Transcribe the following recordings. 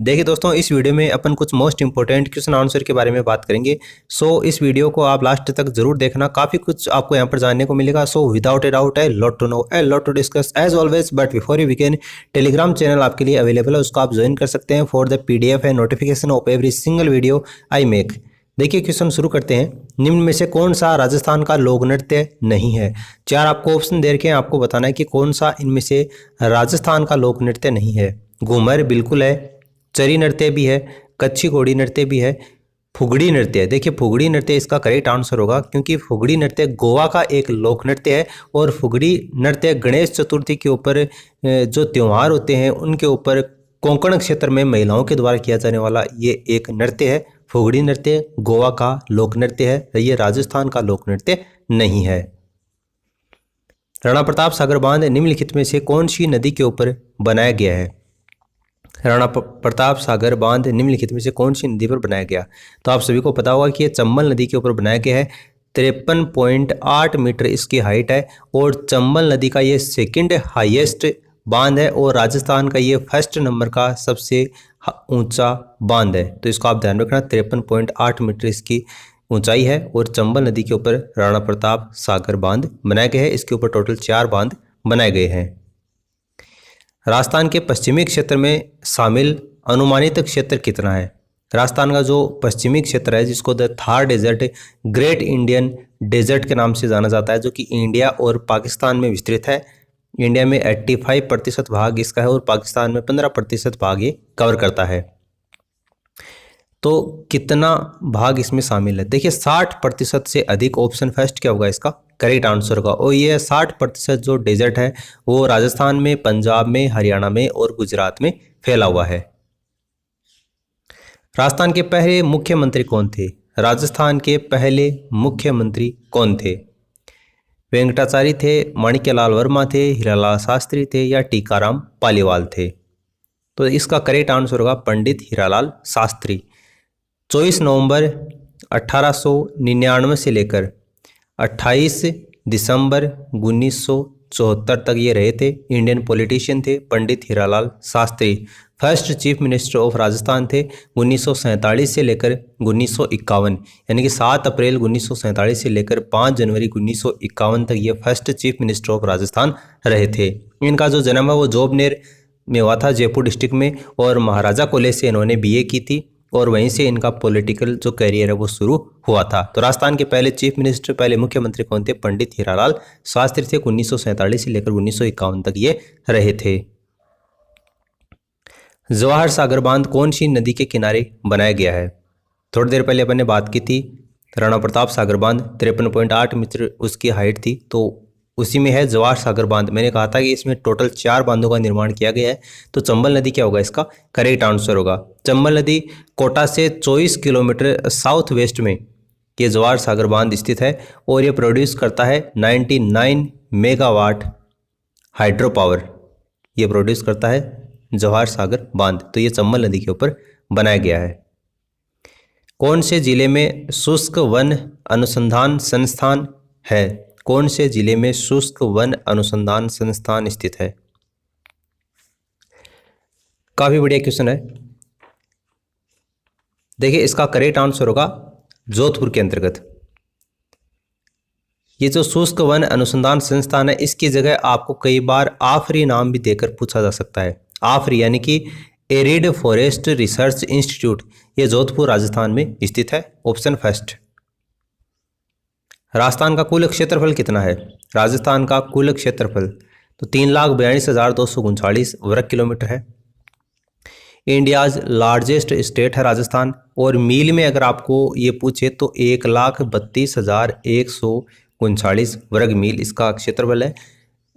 देखिए दोस्तों, इस वीडियो में अपन कुछ मोस्ट इंपॉर्टेंट क्वेश्चन आंसर के बारे में बात करेंगे। इस वीडियो को आप लास्ट तक जरूर देखना, काफ़ी कुछ आपको यहाँ पर जानने को मिलेगा। विदाउट ए डाउट है lot to know a lot to discuss as always, but before you begin, telegram channel आपके लिए अवेलेबल है, उसको आप ज्वाइन कर सकते हैं फॉर द PDF है notification of every single video I make. देखिए क्वेश्चन शुरू करते हैं। निम्न में से कौन सा राजस्थान का लोक नृत्य नहीं है? चार आपको ऑप्शन दे रखे हैं, आपको बताना है कि कौन सा इनमें से राजस्थान का लोक नृत्य नहीं है। घूमर बिल्कुल है, चरी नृत्य भी है, कच्छी घोड़ी नृत्य भी है, फुगड़ी नृत्य है। देखिए फुगड़ी नृत्य इसका करेक्ट आंसर होगा, क्योंकि फुगड़ी नृत्य गोवा का एक लोक नृत्य है और फुगड़ी नृत्य गणेश चतुर्थी के ऊपर जो त्यौहार होते हैं उनके ऊपर कोंकण क्षेत्र में महिलाओं के द्वारा किया जाने वाला ये एक नृत्य है। फुगड़ी नृत्य गोवा का लोक नृत्य है, ये राजस्थान का लोक नृत्य नहीं है। राणा प्रताप सागर बांध निम्नलिखित में से कौन सी नदी के ऊपर बनाया गया है? राणा प्रताप सागर बांध निम्नलिखित में से कौन सी नदी पर बनाया गया? तो आप सभी को पता होगा कि ये चंबल नदी के ऊपर बनाया गया है। 53.8 मीटर इसकी हाइट है और चंबल नदी का ये सेकंड हाईएस्ट बांध है और राजस्थान का ये फर्स्ट नंबर का सबसे ऊंचा बांध है। तो इसको आप ध्यान रखना, 53.8 मीटर इसकी ऊंचाई है और चंबल नदी के ऊपर राणा प्रताप सागर बांध बनाए गए हैं। इसके ऊपर टोटल 4 बांध बनाए गए हैं। राजस्थान के पश्चिमी क्षेत्र में शामिल अनुमानित क्षेत्र कितना है? राजस्थान का जो पश्चिमी क्षेत्र है, जिसको the Thar desert, great Indian desert के नाम से जाना जाता है, जो कि इंडिया और पाकिस्तान में विस्तृत है। इंडिया में 85% भाग इसका है और पाकिस्तान में 15% भाग ये कवर करता है। तो कितना भाग इसमें शामिल है? देखिए 60% से अधिक, ऑप्शन फर्स्ट क्या होगा इसका करेक्ट आंसर होगा। और ये 60% जो डेजर्ट है वो राजस्थान में, पंजाब में, हरियाणा में और गुजरात में फैला हुआ है। राजस्थान के पहले मुख्यमंत्री कौन थे? राजस्थान के पहले मुख्यमंत्री कौन थे? वेंकटाचारी थे, माणिक्यलाल वर्मा थे, हीरालाल शास्त्री थे या टीकाराम पालीवाल थे? तो इसका करेक्ट आंसर होगा पंडित हीरालाल शास्त्री। 24 नवंबर 1899 से लेकर 28 दिसंबर 1974 तक ये रहे थे। इंडियन पॉलिटिशियन थे Pandit Hiralal Shastri. First chief minister of Rajasthan थे 1947 से लेकर 1951, यानी कि 7 अप्रैल 1947 से लेकर 5 जनवरी 1951 तक ये first chief minister of Rajasthan रहे थे। इनका जो जन्म है वो जोबनेर में हुआ था, जयपुर डिस्ट्रिक्ट में, और महाराजा कॉलेज से इन्होंने BA की थी और वहीं से इनका पॉलिटिकल जो करियर है वो शुरू हुआ था। तो राजस्थान के पहले चीफ मिनिस्टर, पहले मुख्यमंत्री कौन थे? पंडित हीरालाल शास्त्री थे। 1947 से लेकर 1951 तक ये रहे थे। जवाहर सागर बांध कौन सी नदी के किनारे बनाया गया है? थोड़ी देर पहले अपन ने बात की थी, राणा प्रताप सागर बांध 53.8 मीटर उसकी हाइट थी, तो उसी में है जवाहर सागर बांध। मैंने कहा था कि इसमें टोटल 4 बांधों का निर्माण किया गया है। तो चंबल नदी क्या होगा इसका करेक्ट आंसर होगा। चंबल नदी कोटा से 24 किलोमीटर साउथ वेस्ट में ये जवाहर सागर बांध स्थित है और ये प्रोड्यूस करता है 99 मेगावाट हाइड्रो पावर। ये प्रोड्यूस करता है जवाहर सागर बांध। तो ये चंबल नदी के ऊपर बनाया गया है। कौन से जिले में शुष्क वन अनुसंधान संस्थान है? कौन से जिले में शुष्क वन अनुसंधान संस्थान स्थित है? काफी बढ़िया क्वेश्चन है। देखिए इसका करेक्ट आंसर होगा जोधपुर के अंतर्गत। ये जो शुष्क वन अनुसंधान संस्थान है, इसकी जगह आपको कई बार आफरी नाम भी देकर पूछा जा सकता है। आफरी यानी कि एरिड फॉरेस्ट रिसर्च इंस्टीट्यूट, ये जोधपुर राजस्थान में स्थित है। Option first. राजस्थान का कुल क्षेत्रफल कितना है? राजस्थान का कुल क्षेत्रफल तो 3,42,239 वर्ग किलोमीटर है। इंडियाज लार्जेस्ट स्टेट है राजस्थान, और मील में अगर आपको ये पूछे तो 1,32,139 वर्ग मील इसका क्षेत्रफल है।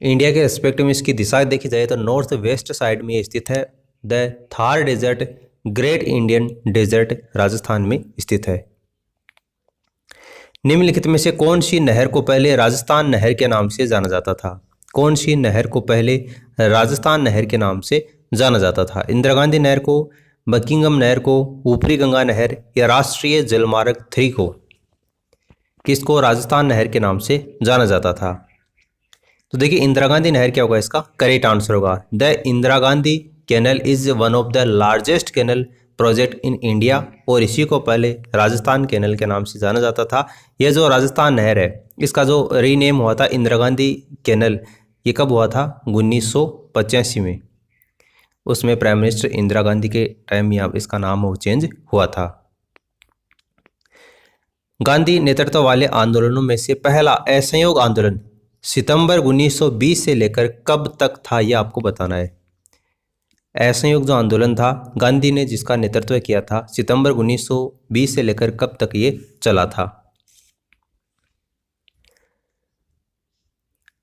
इंडिया के रेस्पेक्ट में इसकी दिशा देखी जाए तो नॉर्थ वेस्ट साइड में स्थित है। The Thar desert, great Indian desert Rajasthan में स्थित है। निम्नलिखित में से कौन सी नहर को पहले राजस्थान नहर के नाम से जाना जाता था? कौन सी नहर को पहले राजस्थान नहर के नाम से जाना जाता था? इंदिरा गांधी नहर को, बकिंगम नहर को, ऊपरी गंगा नहर या राष्ट्रीय जलमार्ग 3 को? किसको राजस्थान नहर के नाम से जाना जाता था? तो देखिए इंदिरा गांधी नहर क्या होगा इसका करेक्ट आंसर होगा। The Indira Gandhi canal is one of the largest canal project in India, और इसी को पहले राजस्थान कैनल के नाम से जाना जाता था। यह जो राजस्थान नहर है इसका जो रीनेम हुआ था इंदिरा गांधी कैनल, ये कब हुआ था? 1985 में। उसमें प्राइम मिनिस्टर इंदिरा गांधी के टाइम यहाँ इसका नाम वो चेंज हुआ था। गांधी नेतृत्व वाले आंदोलनों में से पहला असहयोग आंदोलन सितंबर 1920 से लेकर कब तक था, यह आपको बताना है। असहयोग जो आंदोलन था गांधी ने जिसका नेतृत्व किया था, सितंबर 1920 से लेकर कब तक ये चला था?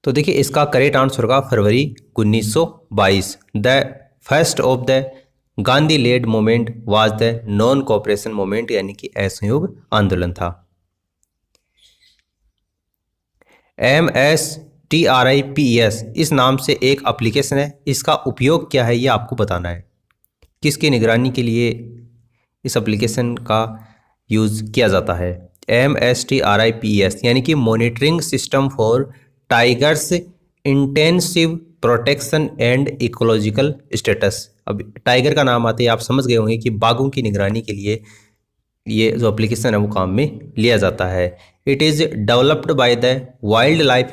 तो देखिए इसका करेक्ट आंसर होगा फरवरी 1922। The first of the Gandhi led movement was the non cooperation movement, यानी कि असहयोग आंदोलन था। MSTRIPES इस नाम से एक एप्लीकेशन है, इसका उपयोग क्या है ये आपको बताना है। किसकी निगरानी के लिए इस एप्लीकेशन का यूज़ किया जाता है? MSTRIPES यानी कि monitoring system for tigers intensive protection and ecological status. अब टाइगर का नाम आते ही आप समझ गए होंगे कि बाघों की निगरानी के लिए ये जो एप्लीकेशन है वो काम में लिया जाता है। It is developed by the wild life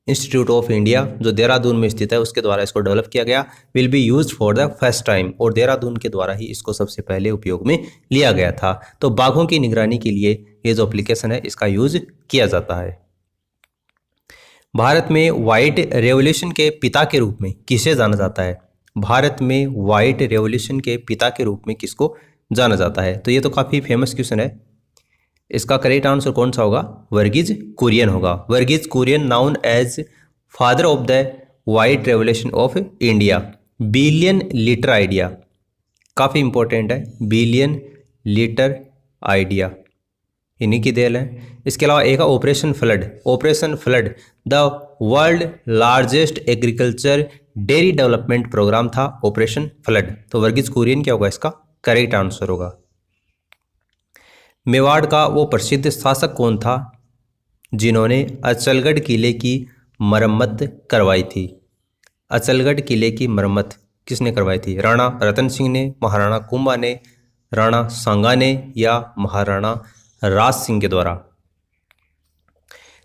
institute of India, जो देहरादून में स्थित है, उसके द्वारा इसको डेवलप किया गया। Will be used for the first time, और देहरादून के द्वारा ही इसको सबसे पहले उपयोग में लिया गया था। तो बाघों की निगरानी के लिए ये जो एप्लीकेशन है इसका यूज किया जाता है। भारत में व्हाइट रेवोल्यूशन के पिता के रूप में किसे जाना जाता है? भारत में व्हाइट रेवोल्यूशन के पिता के रूप में किसको जाना जाता है? तो ये तो काफ़ी फेमस क्वेश्चन है। इसका करेक्ट आंसर कौन सा होगा? वर्गीज कुरियन होगा। Verghese Kurien known as father of the white revolution of India. Billion litre idea काफ़ी इंपॉर्टेंट है, बिलियन लीटर आइडिया इन्हीं की देल है। इसके अलावा एक operation flood. Operation flood the world largest agriculture dairy development programme था ऑपरेशन फ्लड। तो वर्गीज कुरियन क्या होगा? इसका करेक्ट आंसर होगा। मेवाड़ का वो प्रसिद्ध शासक कौन था जिन्होंने अचलगढ़ किले की मरम्मत करवाई थी? अचलगढ़ किले की मरम्मत किसने करवाई थी? राणा रतन सिंह ने, महाराणा कुंभा ने, राणा सांगा ने, या महाराणा राज सिंह के द्वारा?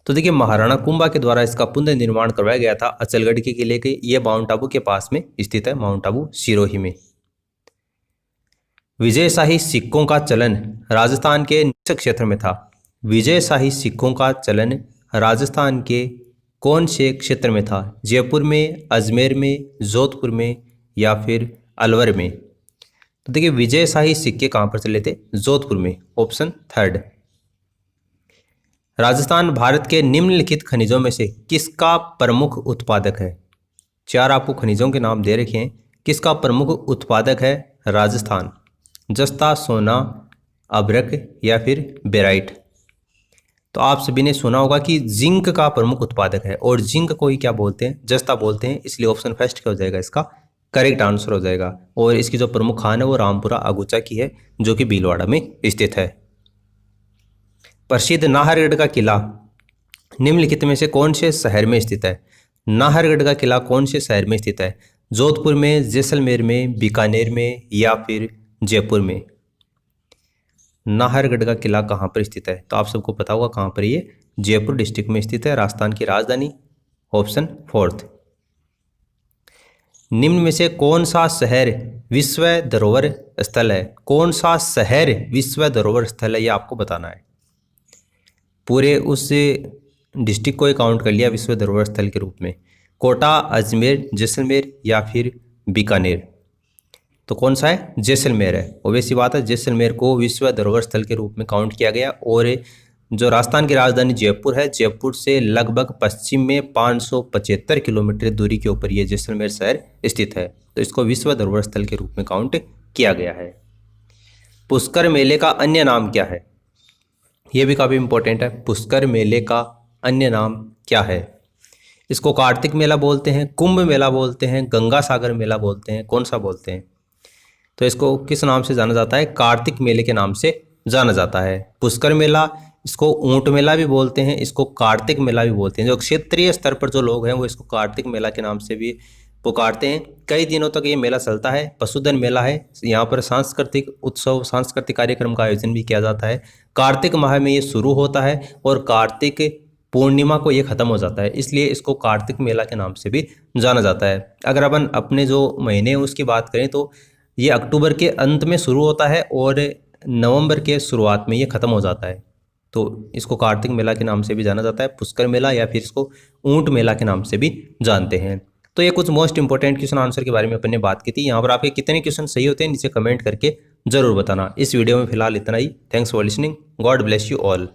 तो देखिए महाराणा कुंभा के द्वारा इसका पुनर्निर्माण करवाया गया था अचलगढ़ के किले के। ये माउंट आबू के पास में स्थित है, माउंट आबू सिरोही में। विजयशाही सिक्कों का चलन राजस्थान के निच क्षेत्र में था। विजयशाही सिक्कों का चलन राजस्थान के कौन से क्षेत्र में था? जयपुर में, अजमेर में, जोधपुर में, या फिर अलवर में? तो देखिए विजयशाही सिक्के कहाँ पर चले थे? जोधपुर में, ऑप्शन थर्ड। राजस्थान भारत के निम्नलिखित खनिजों में से किसका प्रमुख उत्पादक है? चार आपको खनिजों के नाम दे रखे हैं, किसका प्रमुख उत्पादक है राजस्थान? जस्ता, सोना, अभ्रक, या फिर बेराइट? तो आप सभी ने सुना होगा कि जिंक का प्रमुख उत्पादक है, और जिंक को ही क्या बोलते हैं? जस्ता बोलते हैं, इसलिए ऑप्शन फर्स्ट क्या हो जाएगा? इसका करेक्ट आंसर हो जाएगा। और इसकी जो प्रमुख खान है वो रामपुरा अगुचा की है, जो कि भीलवाड़ा में स्थित है। प्रसिद्ध नाहरगढ़ का किला निम्नलिखित में से कौन से शहर में स्थित है? नाहरगढ़ का किला कौन से शहर में स्थित है? जोधपुर में, जैसलमेर में, बीकानेर में, या फिर जयपुर में? नाहरगढ़ का किला कहाँ पर स्थित है? तो आप सबको पता होगा कहाँ पर ये जयपुर डिस्ट्रिक्ट में स्थित है, राजस्थान की राजधानी। Option fourth. निम्न में से कौन सा शहर विश्व धरोहर स्थल है? कौन सा शहर विश्व धरोहर स्थल है, ये आपको बताना है। पूरे उस डिस्ट्रिक्ट को काउंट कर लिया विश्व धरोहर स्थल के रूप में। कोटा, अजमेर, जैसलमेर, या फिर बीकानेर? तो कौन सा है? जैसलमेर है। ऑब्वियस बात है, जैसलमेर को विश्व धरोहर स्थल के रूप में काउंट किया गया। और जो राजस्थान की राजधानी जयपुर है, जयपुर से लगभग पश्चिम में 575 किलोमीटर दूरी के ऊपर ये जैसलमेर शहर स्थित है। तो इसको विश्व धरोहर स्थल के रूप में काउंट किया गया है। पुष्कर मेले का अन्य नाम क्या है? ये भी काफ़ी इंपॉर्टेंट है। पुष्कर मेले का अन्य नाम क्या है? इसको कार्तिक मेला बोलते हैं, कुंभ मेला बोलते हैं, गंगा सागर मेला बोलते हैं, कौन सा बोलते हैं? तो इसको किस नाम से जाना जाता है? कार्तिक मेले के नाम से जाना जाता है। पुष्कर मेला, इसको ऊंट मेला भी बोलते हैं, इसको कार्तिक मेला भी बोलते हैं। जो क्षेत्रीय स्तर पर जो लोग हैं वो इसको कार्तिक मेला के नाम से भी पुकारते हैं। कई दिनों तक ये मेला चलता है, पशुधन मेला है। यहाँ पर सांस्कृतिक उत्सव, सांस्कृतिक कार्यक्रम का आयोजन भी किया जाता है। कार्तिक माह में ये शुरू होता है और कार्तिक पूर्णिमा को ये ख़त्म हो जाता है, इसलिए इसको कार्तिक मेला के नाम से भी जाना जाता है। अगर अपन अपने जो महीने हैं उसकी बात करें तो ये अक्टूबर के अंत में शुरू होता है और नवंबर के शुरुआत में ये ख़त्म हो जाता है। तो इसको कार्तिक मेला के नाम से भी जाना जाता है, पुष्कर मेला, या फिर इसको ऊंट मेला के नाम से भी जानते हैं। तो ये कुछ मोस्ट इंपॉर्टेंट क्वेश्चन आंसर के बारे में अपन ने बात की थी। यहाँ पर आपके कितने क्वेश्चन सही होते हैं नीचे कमेंट करके जरूर बताना। इस वीडियो में फिलहाल इतना ही। Thanks for listening. God bless you all.